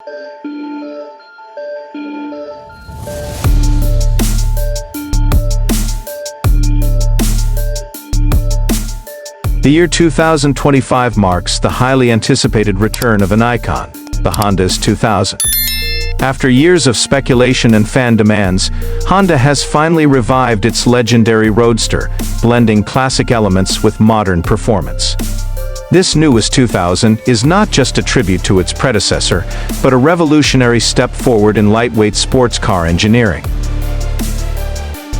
The year 2025 marks the highly anticipated return of an icon, the Honda S2000. After years of speculation and fan demands, Honda has finally revived its legendary roadster, blending classic elements with modern performance. This new S2000 is not just a tribute to its predecessor, but a revolutionary step forward in lightweight sports car engineering.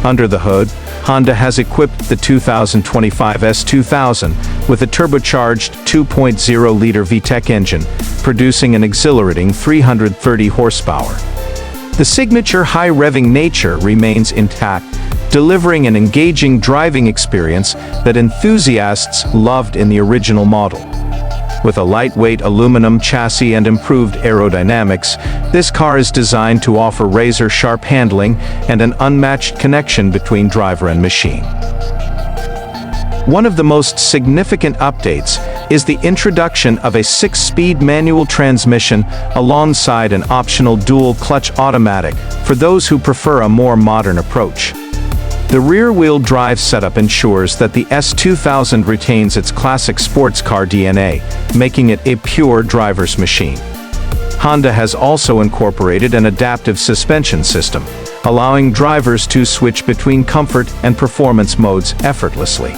Under the hood, Honda has equipped the 2025 S2000 with a turbocharged 2.0-liter VTEC engine, producing an exhilarating 330 horsepower. The signature high-revving nature remains intact, delivering an engaging driving experience that enthusiasts loved in the original model. With a lightweight aluminum chassis and improved aerodynamics, this car is designed to offer razor-sharp handling and an unmatched connection between driver and machine. One of the most significant updates is the introduction of a 6-speed manual transmission alongside an optional dual-clutch automatic for those who prefer a more modern approach. The rear-wheel drive setup ensures that the S2000 retains its classic sports car DNA, making it a pure driver's machine. Honda has also incorporated an adaptive suspension system, allowing drivers to switch between comfort and performance modes effortlessly.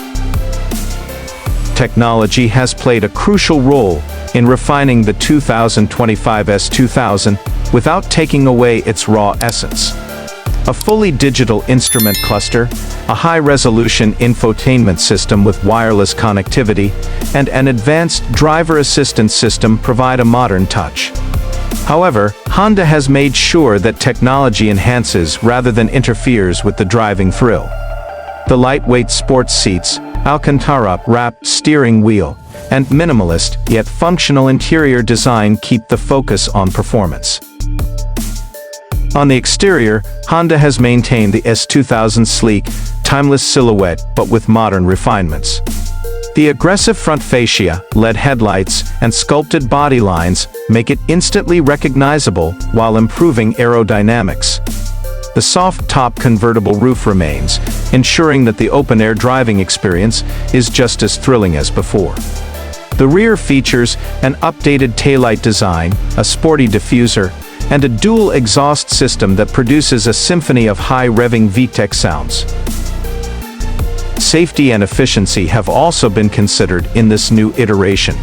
Technology has played a crucial role in refining the 2025 S2000 without taking away its raw essence. A fully digital instrument cluster, a high-resolution infotainment system with wireless connectivity, and an advanced driver assistance system provide a modern touch. However, Honda has made sure that technology enhances rather than interferes with the driving thrill. The lightweight sports seats, Alcantara-wrapped steering wheel, and minimalist yet functional interior design keep the focus on performance. On the exterior, Honda has maintained the S2000's sleek, timeless silhouette but with modern refinements. The aggressive front fascia, LED headlights, and sculpted body lines make it instantly recognizable while improving aerodynamics. The soft-top convertible roof remains, ensuring that the open-air driving experience is just as thrilling as before. The rear features an updated taillight design, a sporty diffuser, and a dual exhaust system that produces a symphony of high-revving VTEC sounds. Safety and efficiency have also been considered in this new iteration.